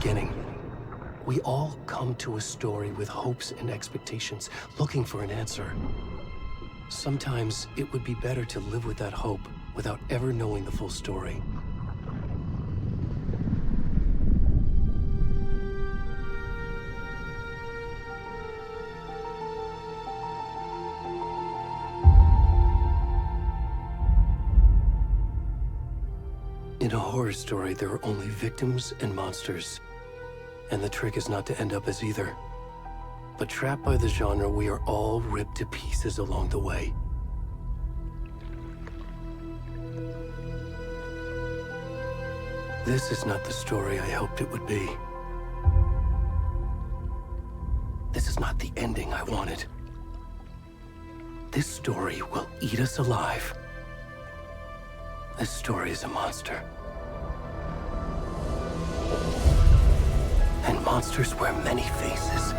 beginning. We all come to a story with hopes and expectations, looking for an answer. Sometimes it would be better to live with that hope without ever knowing the full story. In a horror story, there are only victims and monsters. And the trick is not to end up as either. But trapped by the genre, we are all ripped to pieces along the way. This is not the story I hoped it would be. This is not the ending I wanted. This story will eat us alive. This story is a monster. And monsters wear many faces.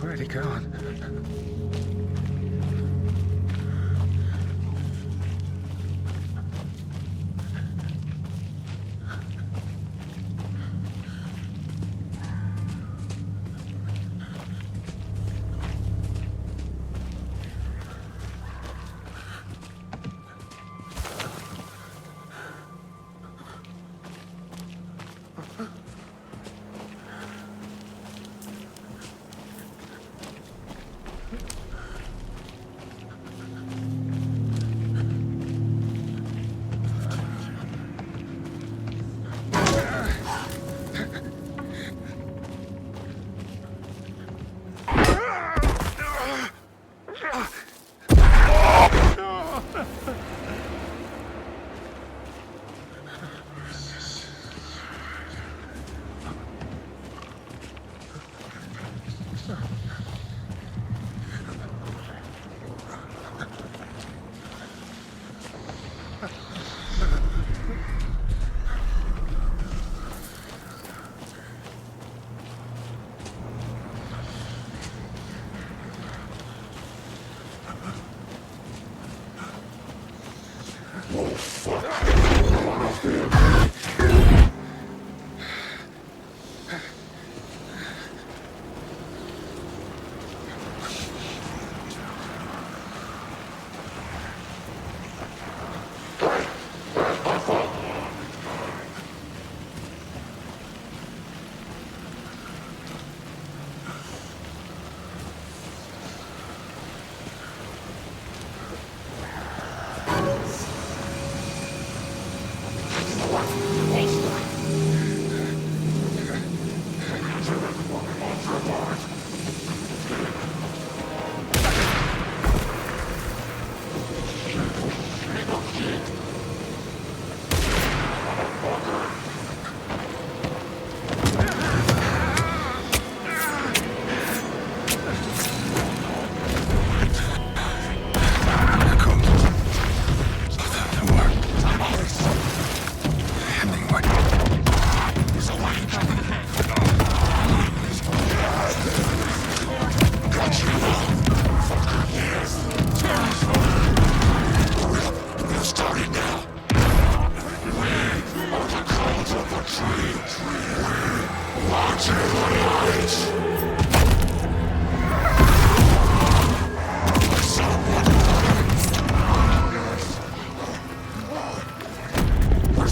Where'd he gone? Where's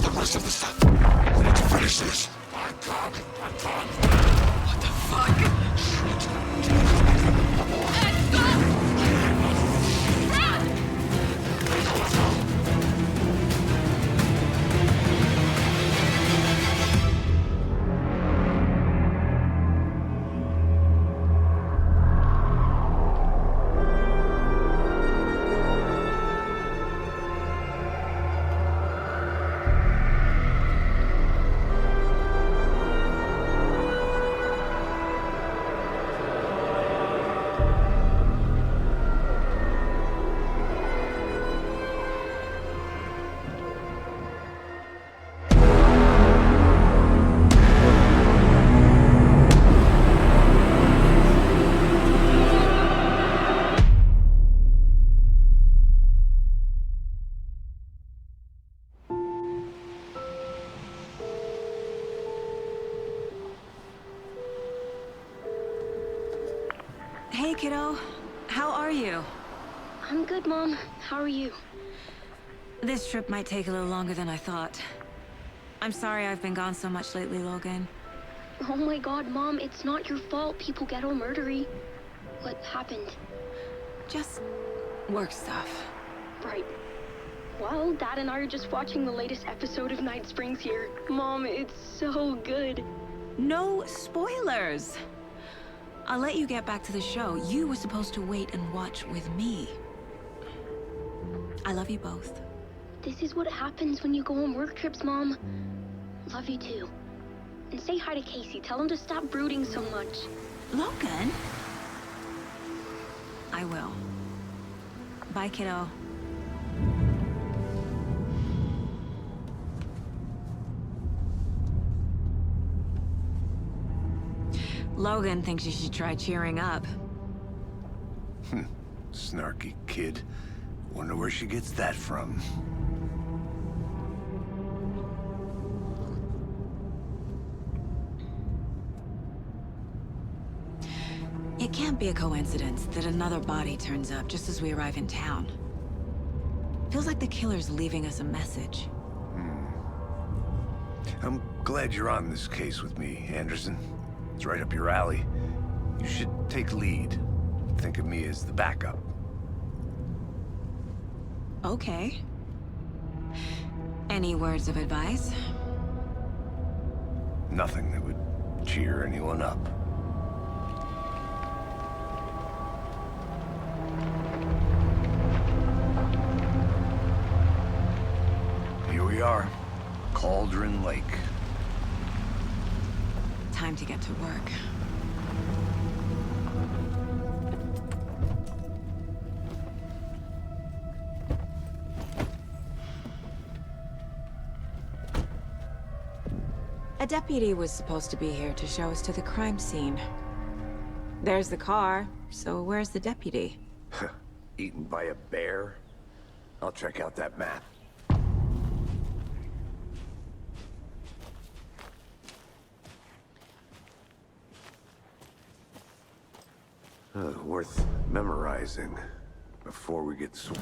the rest of the stuff? We need to finish this. I'm done. I'm done. What the fuck? Shit. Hey, kiddo. How are you? I'm good, Mom. How are you? This trip might take a little longer than I thought. I'm sorry I've been gone so much lately, Logan. Oh my god, Mom, it's not your fault people get all murdery. What happened? Just work stuff. Right. Well, Dad and I are just watching the latest episode of Night Springs here. Mom, it's so good. No spoilers! I'll let you get back to the show. You were supposed to wait and watch with me. I love you both. This is what happens when you go on work trips, Mom. Love you too. And say hi to Casey. Tell him to stop brooding so much. Logan? I will. Bye, kiddo. Logan thinks you should try cheering up. Snarky kid. Wonder where she gets that from. It can't be a coincidence that another body turns up just as we arrive in town. Feels like the killer's leaving us a message. I'm glad you're on this case with me, Anderson. It's right up your alley. You should take lead. Think of me as the backup. Okay. Any words of advice? Nothing that would cheer anyone up. Here we are. Cauldron Lake. Time to get to work. A deputy was supposed to be here to show us to the crime scene. There's the car, so where's the deputy? Eaten by a bear? I'll check out that map. Worth memorizing before we get sworn.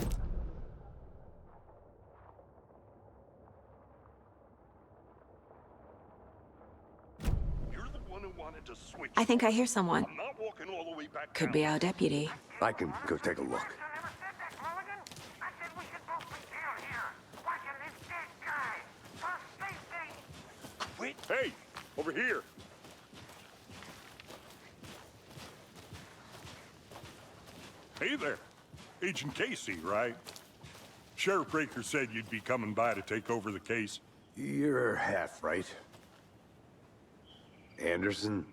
You're the one who wanted to switch. I think I hear someone. I'm not walking all the way back Could down. be our deputy. I can go take a look. Wait. Hey, over here. Hey there. Agent Casey, right? Sheriff Breaker said you'd be coming by to take over the case. You're half right. Anderson?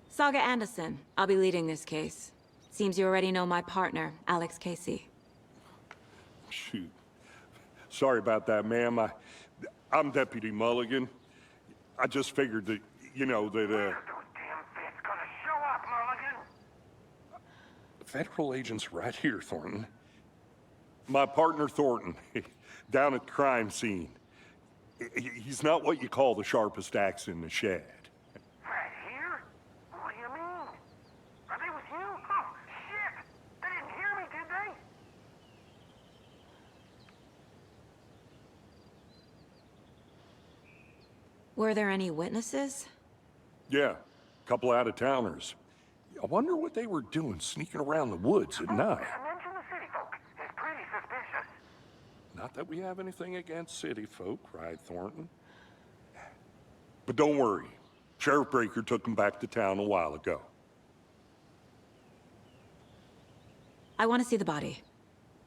Saga Anderson. I'll be leading this case. Seems you already know my partner, Alex Casey. Shoot. Sorry about that, ma'am. I'm Deputy Mulligan. I just figured that, you know, that, Federal agents right here, Thornton. My partner, Thornton, down at the crime scene. He's not what you call the sharpest axe in the shed. Right here? What do you mean? Are they with you? Oh, shit! They didn't hear me, did they? Were there any witnesses? Yeah, a couple out-of-towners. I wonder what they were doing sneaking around the woods at night. Mention the city folk. It's pretty suspicious. Not that we have anything against city folk, cried Thornton. But don't worry. Sheriff Breaker took them back to town a while ago. I want to see the body.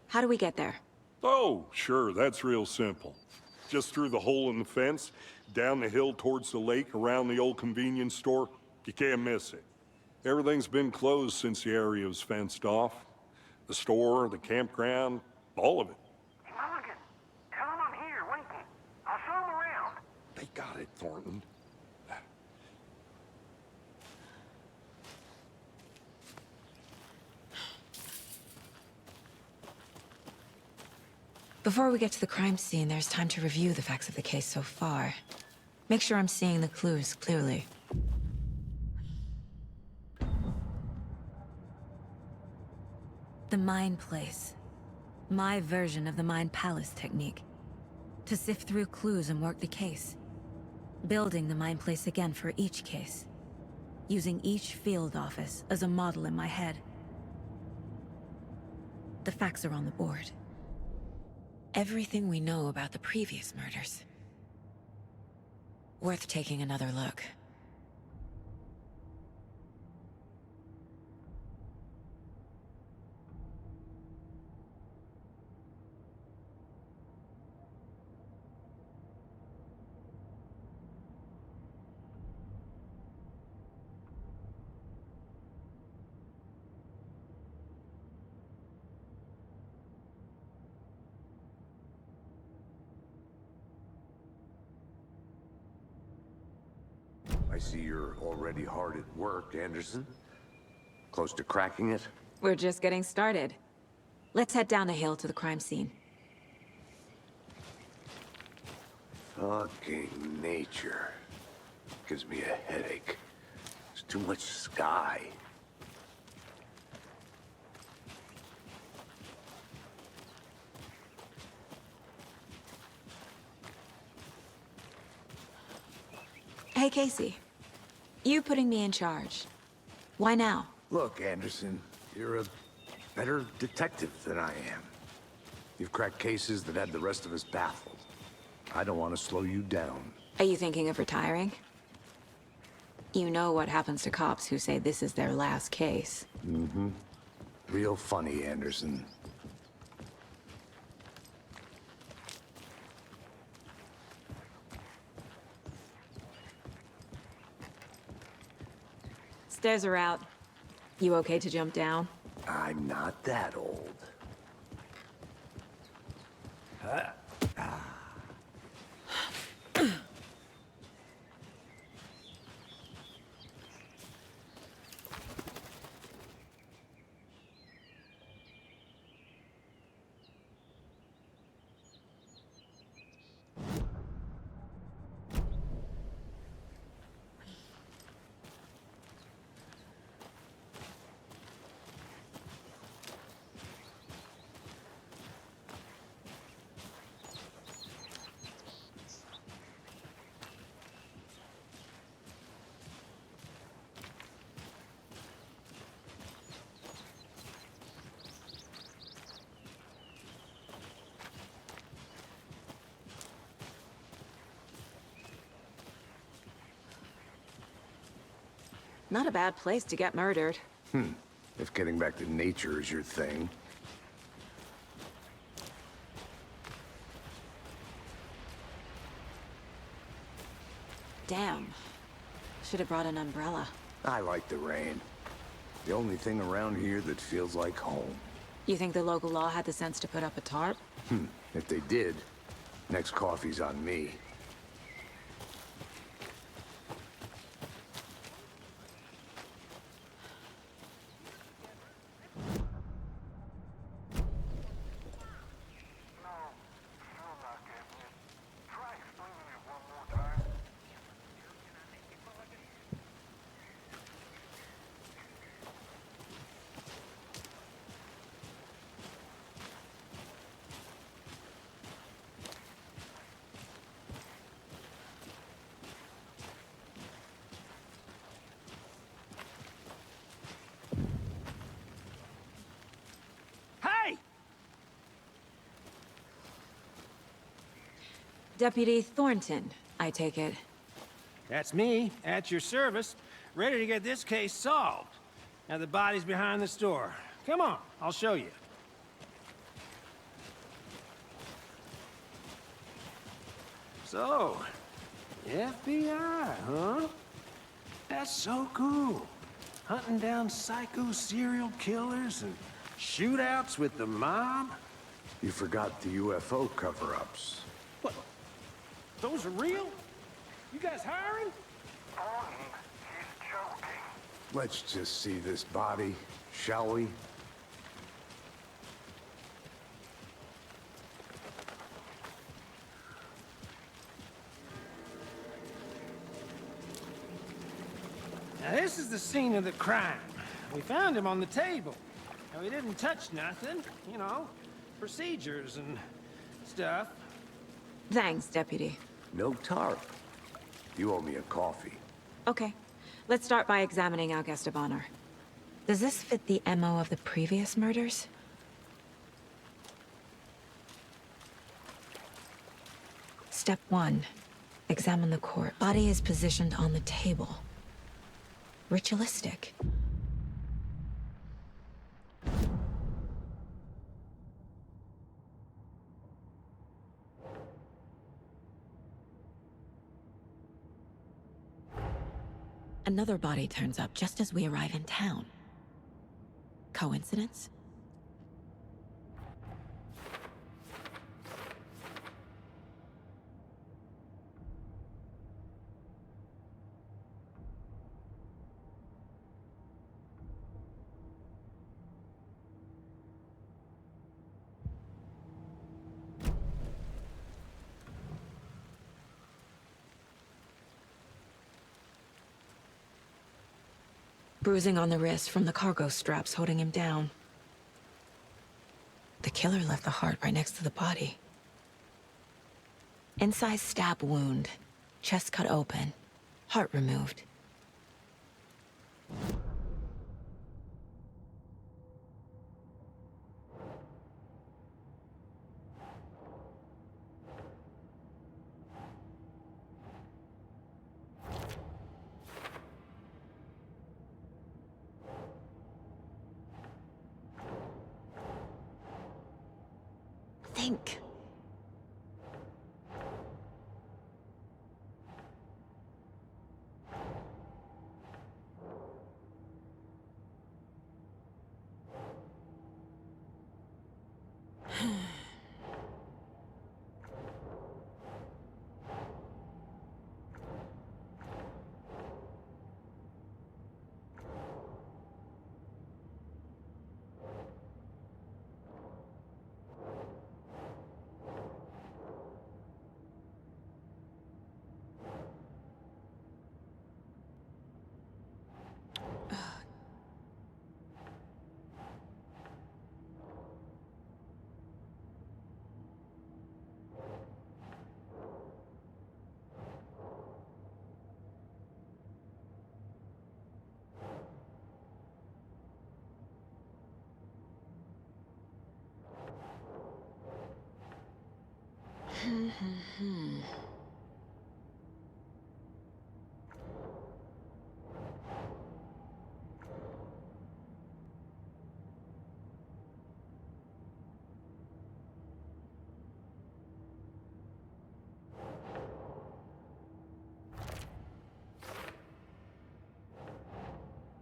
How do we get there? Oh, sure, that's real simple. Just through the hole in the fence, down the hill towards the lake, around the old convenience store. You can't miss it. Everything's been closed since the area was fenced off. The store, the campground, all of it. Hey, Mulligan, tell them I'm here, waiting. I'll show them around. They got it, Thornton. Before we get to the crime scene, there's time to review the facts of the case so far. Make sure I'm seeing the clues clearly. The Mind Place. My version of the Mind Palace technique. To sift through clues and work the case. Building the Mind Place again for each case. Using each field office as a model in my head. The facts are on the board. Everything we know about the previous murders. Worth taking another look. I see you're already hard at work, Anderson. Close to cracking it? We're just getting started. Let's head down the hill to the crime scene. Fucking nature. Gives me a headache. There's too much sky. Hey, Casey. You putting me in charge. Why now? Look, Anderson, you're a better detective than I am. You've cracked cases that had the rest of us baffled. I don't want to slow you down. Are you thinking of retiring? You know what happens to cops who say this is their last case. Mm-hmm. Real funny, Anderson. Stairs are out. You okay to jump down? I'm not that old. Not a bad place to get murdered. If getting back to nature is your thing. Damn. Should have brought an umbrella. I like the rain. The only thing around here that feels like home. You think the local law had the sense to put up a tarp? If they did, next coffee's on me. No, you're not getting it. Try explaining Deputy Thornton, I take it. That's me, at your service, ready to get this case solved. Now the body's behind the store. Come on, I'll show you. So, FBI, huh? That's so cool. Hunting down psycho serial killers and shootouts with the mob. You forgot the UFO cover-ups. What? Those are real? You guys hiring? Thornton, he's joking. Let's just see this body, shall we? Now this is the scene of the crime. We found him on the table. Now he didn't touch nothing, you know, procedures and stuff. Thanks, Deputy. No tarp. You owe me a coffee. Okay, let's start by examining our guest of honor. Does this fit the MO of the previous murders? Step 1. Examine the corpse. Body is positioned on the table. Ritualistic. Another body turns up just as we arrive in town. Coincidence? Bruising on the wrist from the cargo straps holding him down. The killer left the heart right next to the body. Incised stab wound. Chest cut open. Heart removed. Think.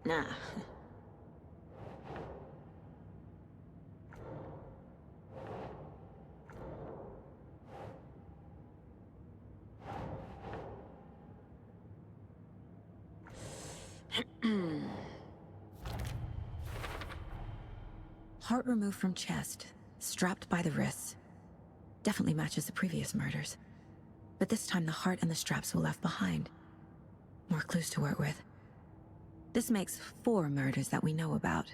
Nah. Heart removed from chest, strapped by the wrists. Definitely matches the previous murders. But this time the heart and the straps were left behind. More clues to work with. This makes 4 murders that we know about.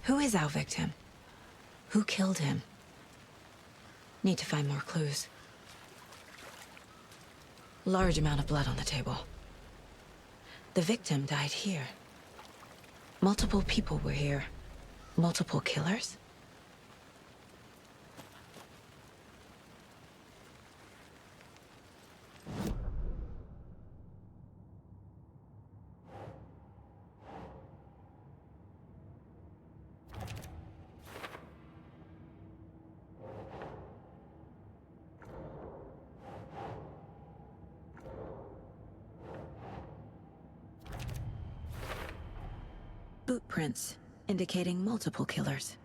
Who is our victim? Who killed him? Need to find more clues. Large amount of blood on the table. The victim died here. Multiple people were here. Multiple killers? Boot prints, indicating multiple killers.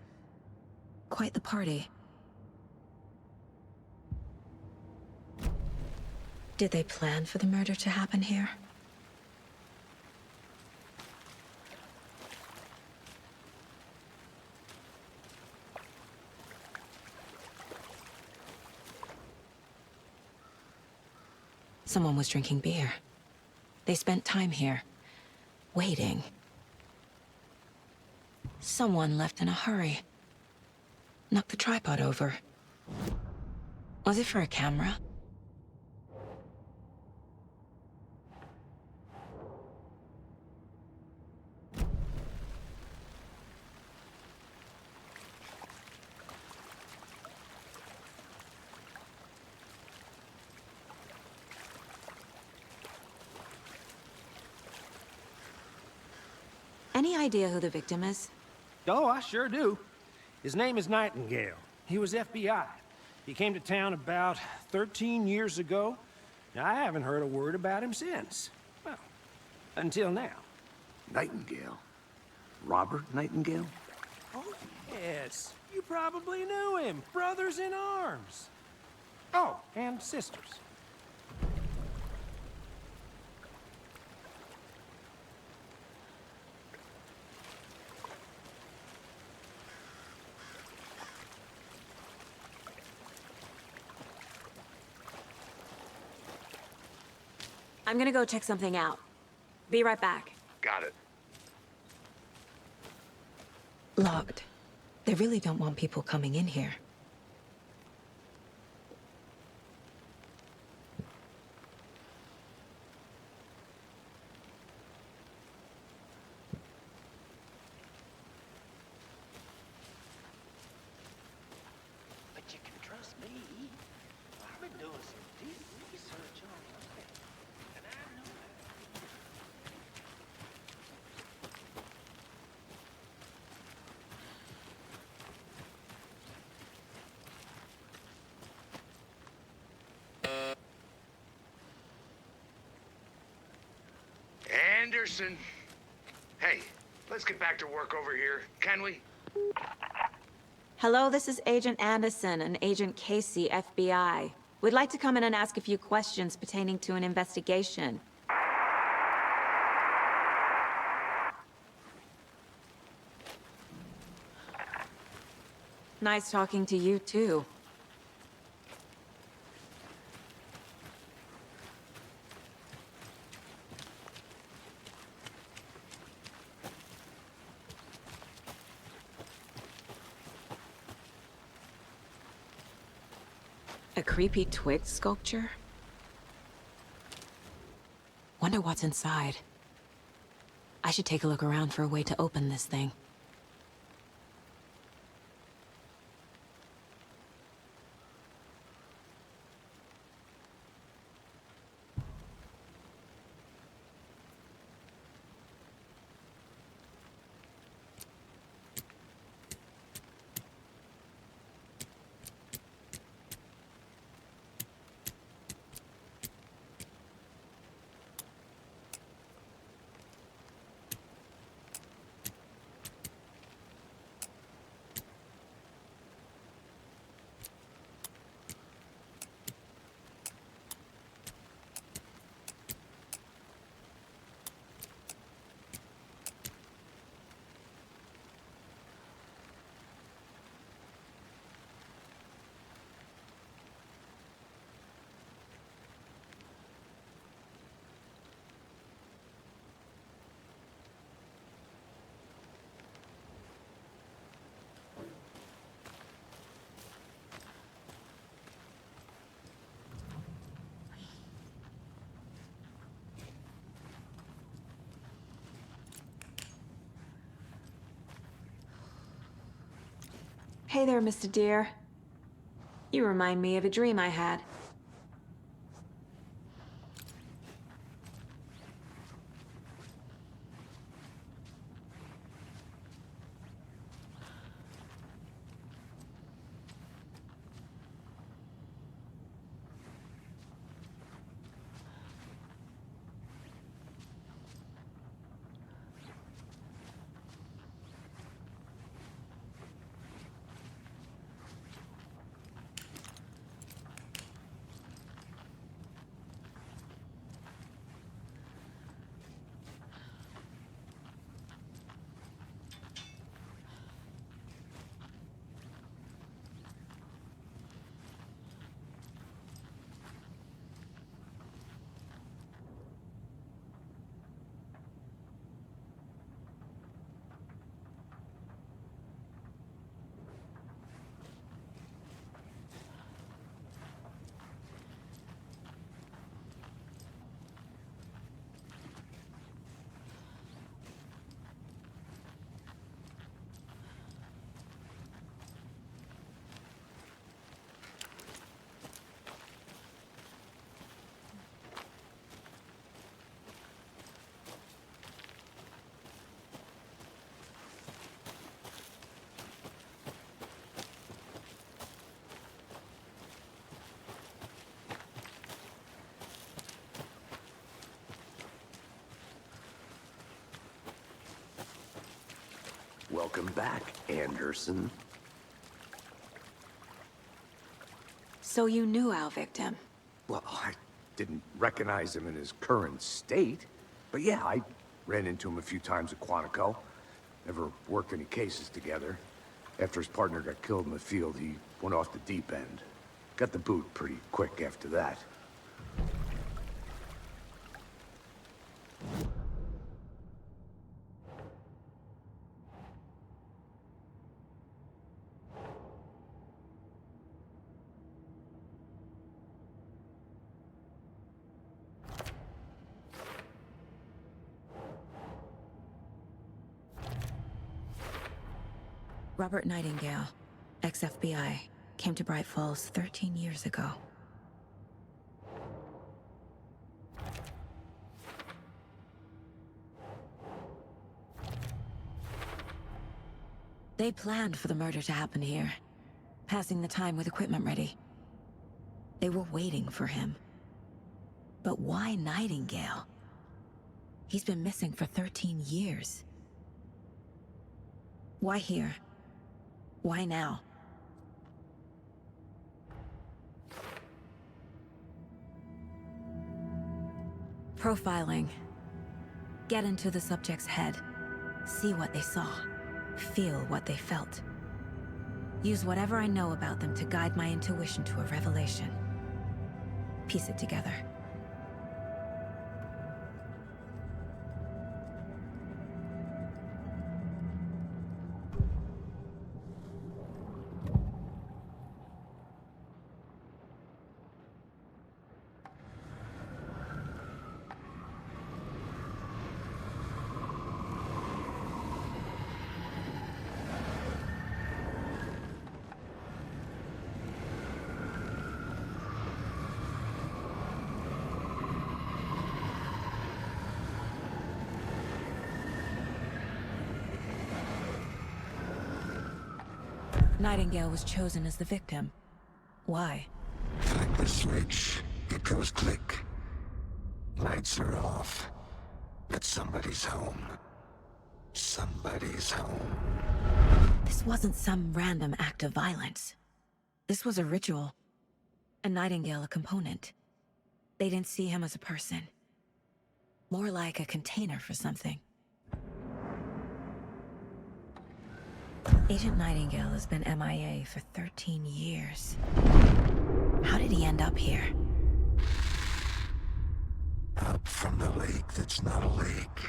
Quite the party. Did they plan for the murder to happen here? Someone was drinking beer. They spent time here, waiting. Someone left in a hurry. Knocked the tripod over. Was it for a camera? Any idea who the victim is? Oh, I sure do. His name is Nightingale. He was FBI. He came to town about 13 years ago. Now, I haven't heard a word about him since. Well, until now. Nightingale? Robert Nightingale? Oh, yes. You probably knew him. Brothers in arms. Oh, and sisters. I'm gonna go check something out. Be right back. Got it. Locked. They really don't want people coming in here. But you can trust me. I've been doing some deep research on this. And I know Anderson. Hey, let's get back to work over here, can we? Hello, this is Agent Anderson and Agent Casey, FBI. We'd like to come in and ask a few questions pertaining to an investigation. Nice talking to you, too. A creepy twig sculpture? Wonder what's inside. I should take a look around for a way to open this thing. Hey there, Mr. Deer. You remind me of a dream I had. Welcome back, Anderson. So you knew our victim? Well, I didn't recognize him in his current state. But yeah, I ran into him a few times at Quantico. Never worked any cases together. After his partner got killed in the field, he went off the deep end. Got the boot pretty quick after that. Robert Nightingale, ex-FBI, came to Bright Falls 13 years ago. They planned for the murder to happen here, passing the time with equipment ready. They were waiting for him. But why Nightingale? He's been missing for 13 years. Why here? Why now? Profiling. Get into the subject's head. See what they saw. Feel what they felt. Use whatever I know about them to guide my intuition to a revelation. Piece it together. Nightingale was chosen as the victim. Why? Flick the switch, it goes click. Lights are off. But somebody's home. Somebody's home. This wasn't some random act of violence. This was a ritual. And Nightingale a component. They didn't see him as a person. More like a container for something. Agent Nightingale has been MIA for 13 years. How did he end up here? Up from the lake that's not a lake.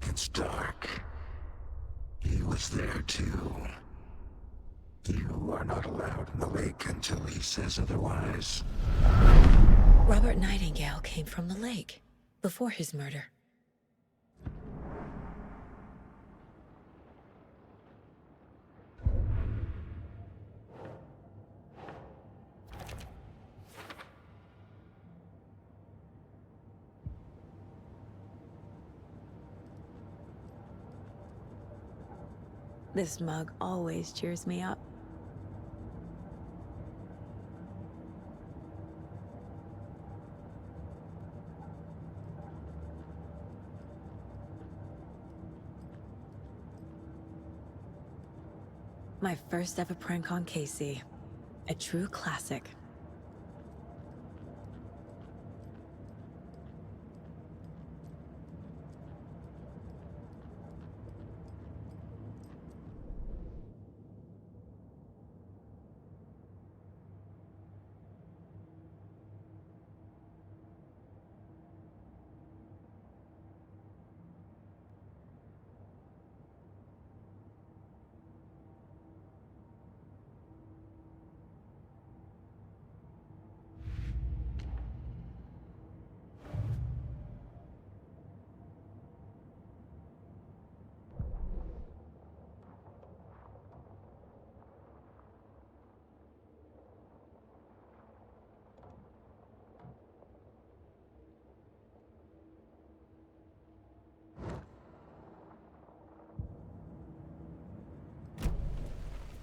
It's dark. He was there too. You are not allowed in the lake until he says otherwise. Robert Nightingale came from the lake, before his murder. This mug always cheers me up. My first ever prank on Casey. A true classic.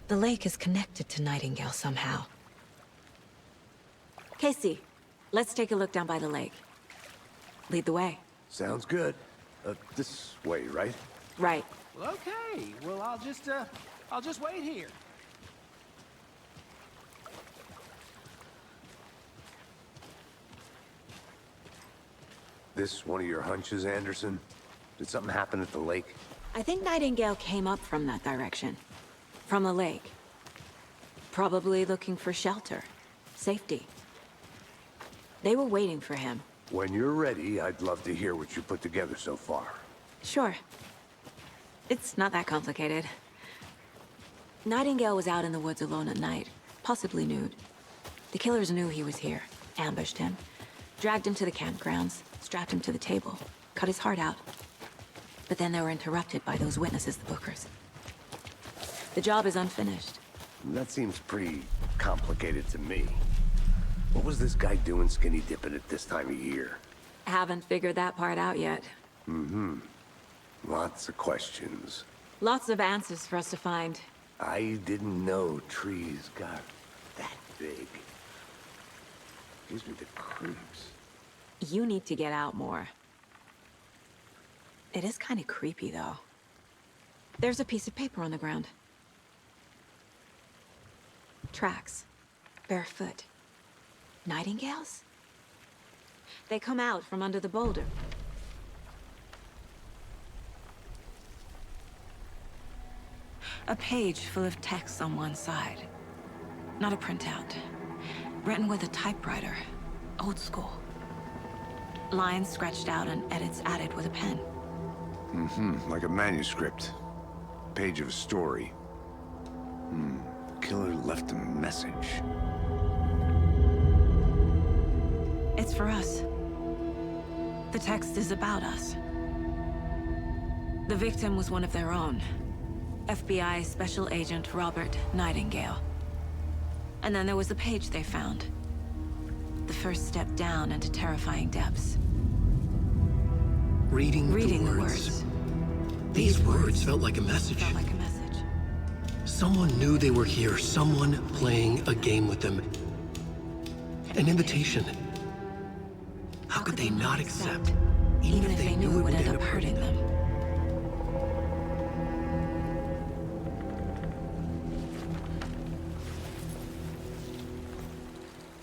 The lake is connected to Nightingale somehow. Casey, let's take a look down by the lake. Lead the way. Sounds good. This way, right? Right. Well, okay. Well, I'll just wait here. This one of your hunches, Anderson? Did something happen at the lake? I think Nightingale came up from that direction. From the lake. Probably looking for shelter. Safety. They were waiting for him. When you're ready, I'd love to hear what you put together so far. Sure. It's not that complicated. Nightingale was out in the woods alone at night, possibly nude. The killers knew he was here, ambushed him, dragged him to the campgrounds, strapped him to the table, cut his heart out. But then they were interrupted by those witnesses, the Bookers. The job is unfinished. That seems pretty complicated to me. What was this guy doing skinny dipping at this time of year? Haven't figured that part out yet. Lots of questions. Lots of answers for us to find. I didn't know trees got that big. Gives me the creeps. You need to get out more. It is kind of creepy, though. There's a piece of paper on the ground. Tracks. Barefoot. Nightingales? They come out from under the boulder. A page full of text on one side. Not a printout. Written with a typewriter. Old school. Lines scratched out and edits added with a pen. Like a manuscript. Page of a story. Killer left a message. It's for us. The text is about us. The victim was one of their own. FBI Special Agent Robert Nightingale. And then there was the page they found. The first step down into terrifying depths. Reading the the words. These words felt like a message. Felt like a message. Someone knew they were here, someone playing a game with them. An invitation. How could they not accept, even if they knew it would end up hurting them?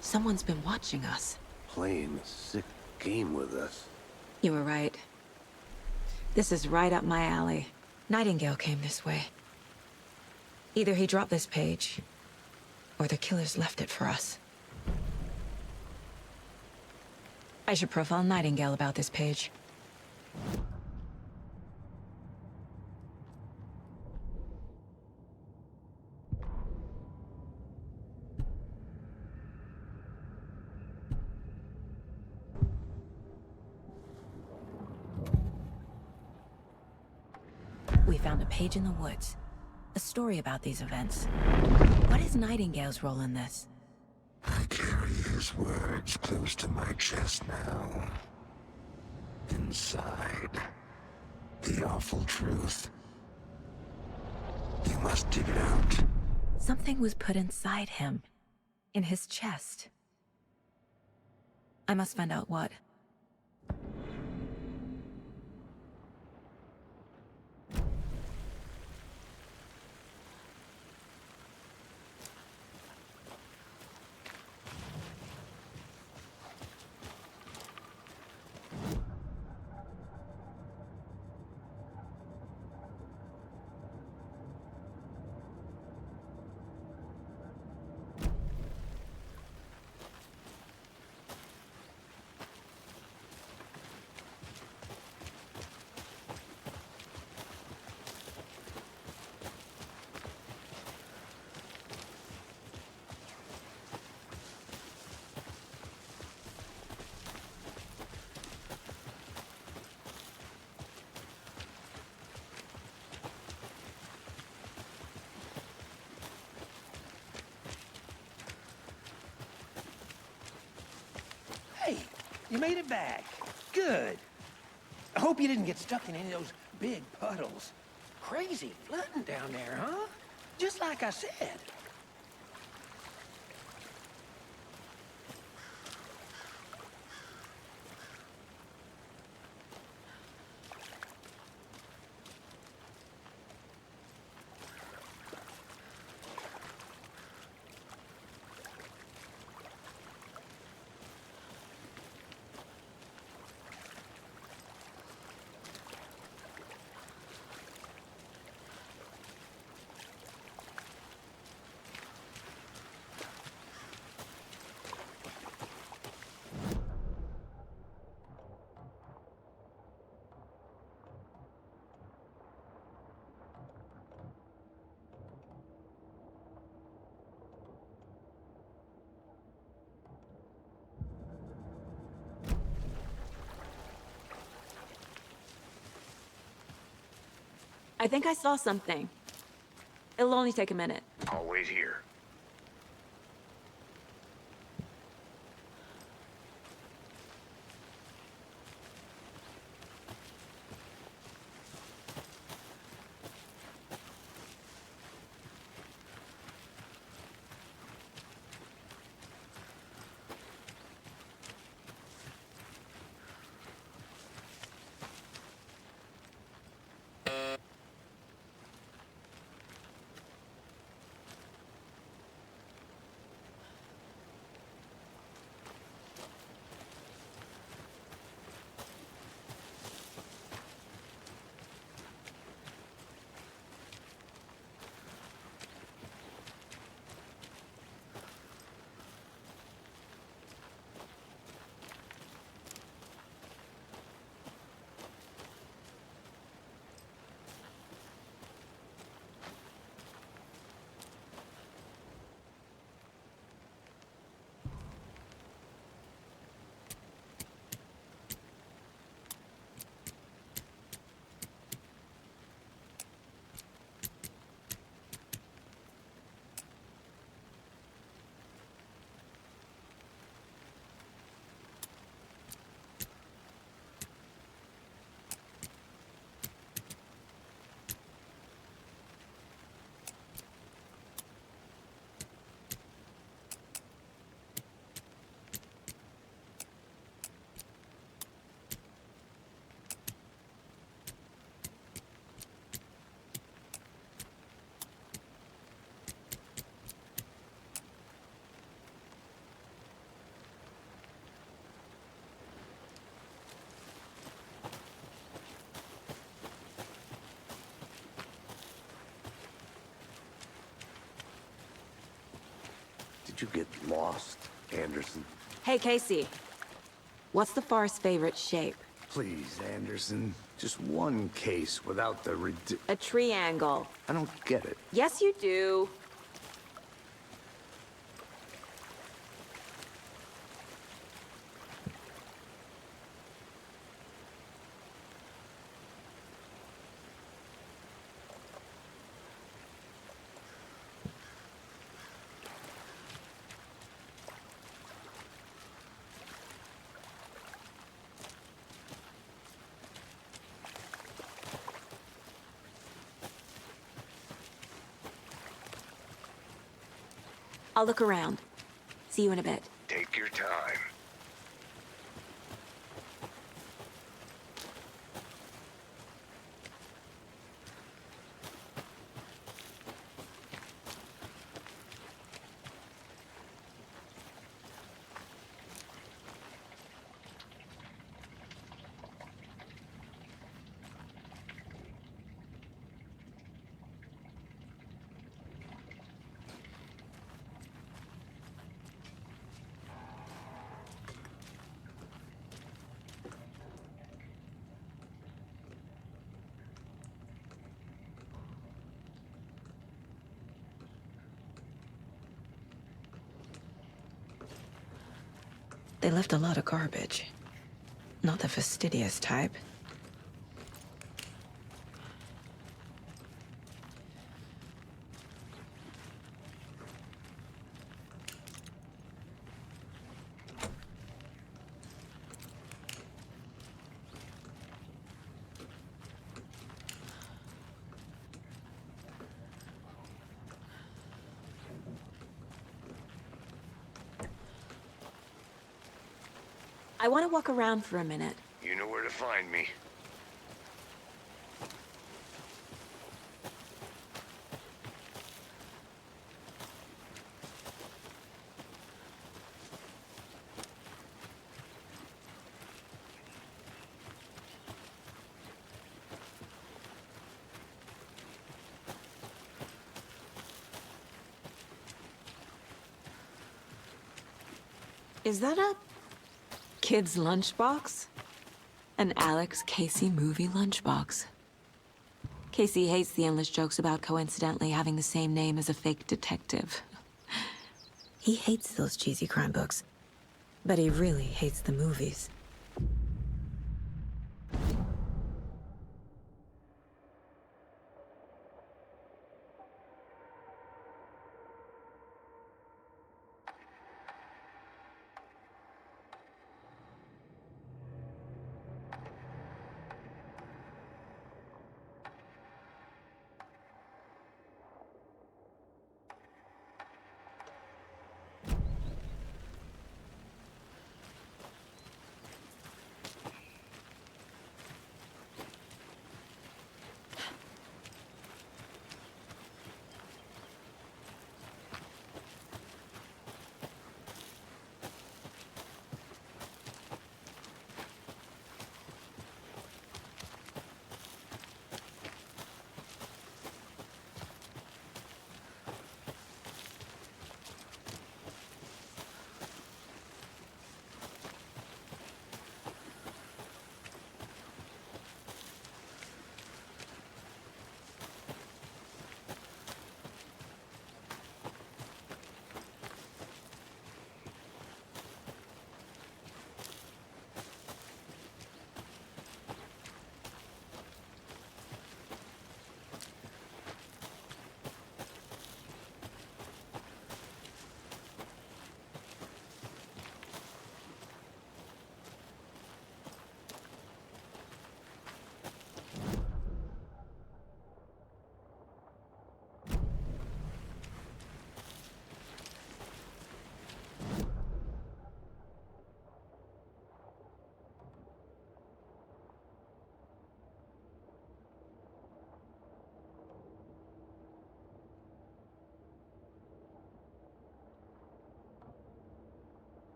Someone's been watching us. Playing a sick game with us. You were right. This is right up my alley. Nightingale came this way. Either he dropped this page, or the killers left it for us. I should profile Nightingale about this page. We found a page in the woods. A story about these events. What is Nightingale's role in this? I carry his words close to my chest now. Inside, the awful truth. You must dig it out. Something was put inside him. In his chest. I must find out what. Hey, you made it back. Good. I hope you didn't get stuck in any of those big puddles. Crazy flooding down there, huh? Just like I said. I think I saw something. It'll only take a minute. I'll wait here. Did you get lost, Anderson? Hey, Casey. What's the far's favorite shape? Please, Anderson. Just one case without the A triangle. I don't get it. Yes, you do. I'll look around. See you in a bit. Take your time. They left a lot of garbage. Not the fastidious type. I want to walk around for a minute. You know where to find me. Is that a kid's lunchbox? An Alex Casey movie lunchbox. Casey hates the endless jokes about coincidentally having the same name as a fake detective. He hates those cheesy crime books, but he really hates the movies.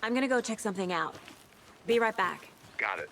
I'm gonna go check something out. Be right back. Got it.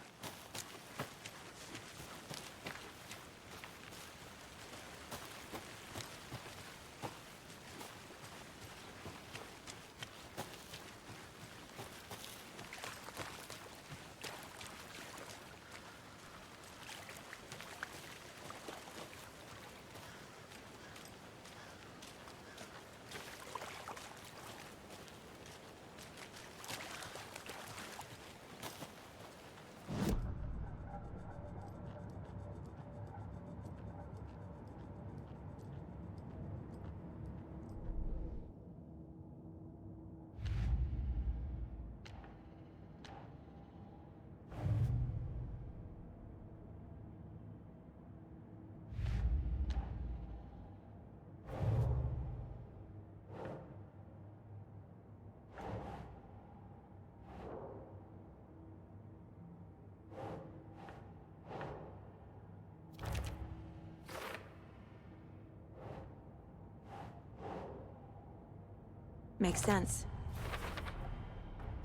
Makes sense.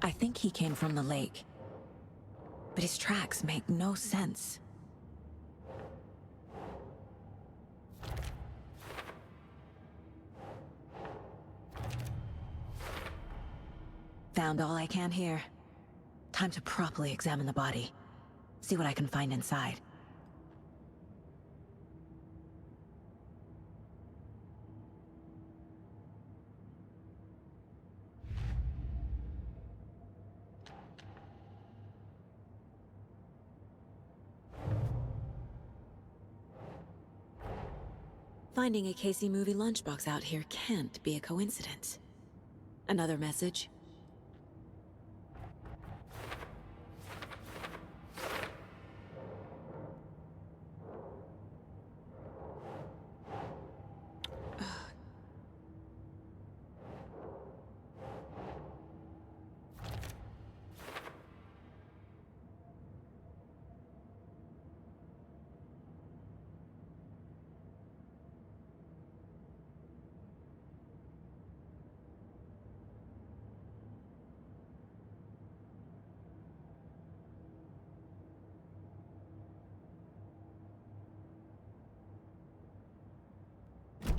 I think he came from the lake. But his tracks make no sense. Found all I can here. Time to properly examine the body. See what I can find inside. Finding a Casey movie lunchbox out here can't be a coincidence. Another message?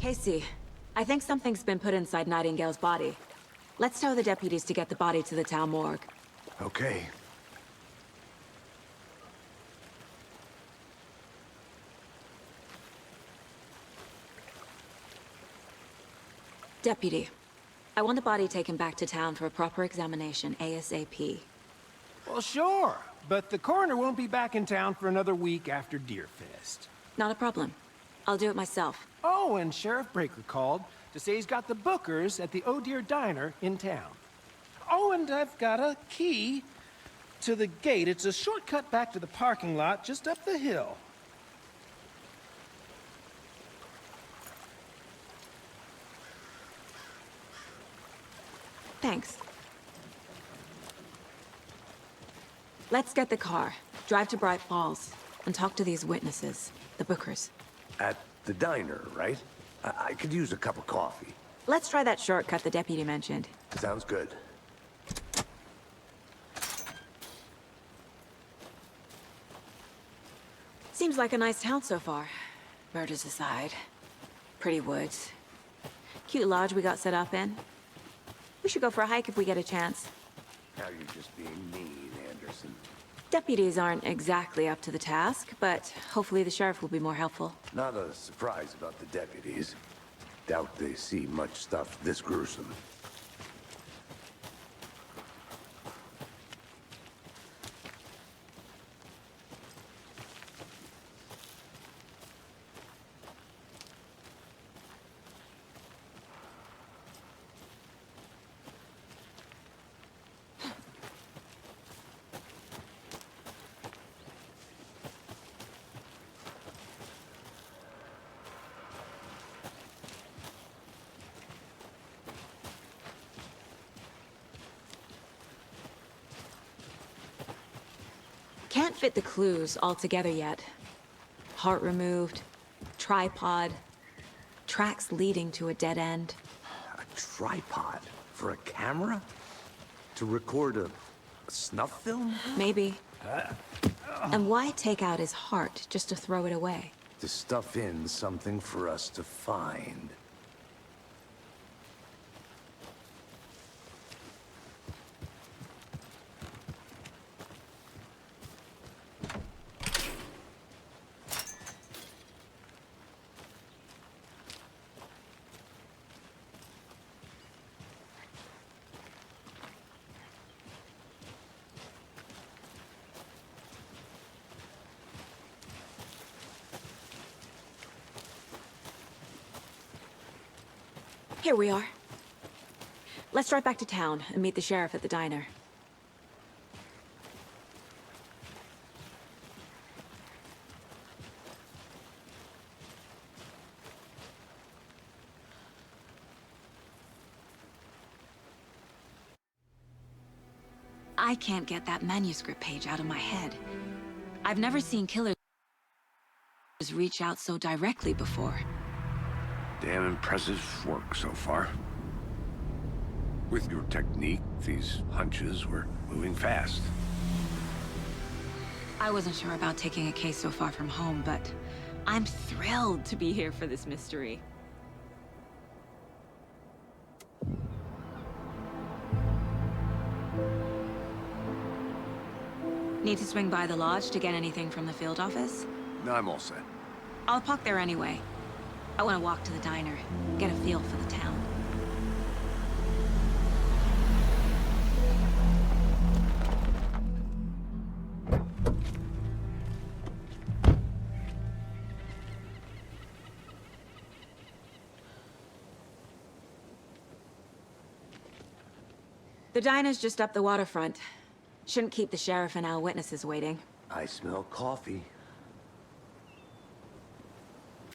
Casey, I think something's been put inside Nightingale's body. Let's tell the deputies to get the body to the town morgue. Okay. Deputy, I want the body taken back to town for a proper examination ASAP. Well, sure, but the coroner won't be back in town for another week after Deerfest. Not a problem. I'll do it myself. Oh, and Sheriff Breaker called to say he's got the Bookers at the Oh Dear Diner in town. Oh, and I've got a key to the gate. It's a shortcut back to the parking lot just up the hill. Thanks. Let's get the car, drive to Bright Falls, and talk to these witnesses, the Bookers. At the diner, right? I could use a cup of coffee. Let's try that shortcut the deputy mentioned. Sounds good. Seems like a nice town so far. Murders aside. Pretty woods. Cute lodge we got set up in. We should go for a hike if we get a chance. Now you're just being mean, Anderson. Deputies aren't exactly up to the task, but hopefully the sheriff will be more helpful. Not a surprise about the deputies. Doubt they see much stuff this gruesome. Can't fit the clues all together yet. Heart removed, tripod, tracks leading to a dead end. A tripod? For a camera? To record a snuff film? Maybe. And why take out his heart just to throw it away? To stuff in something for us to find. Here we are. Let's drive back to town and meet the sheriff at the diner. I can't get that manuscript page out of my head. I've never seen killers reach out so directly before. Damn impressive work so far. With your technique, these hunches were moving fast. I wasn't sure about taking a case so far from home, but I'm thrilled to be here for this mystery. Need to swing by the lodge to get anything from the field office? No, I'm all set. I'll park there anyway. I want to walk to the diner, get a feel for the town. The diner's just up the waterfront. Shouldn't keep the sheriff and our witnesses waiting. I smell coffee.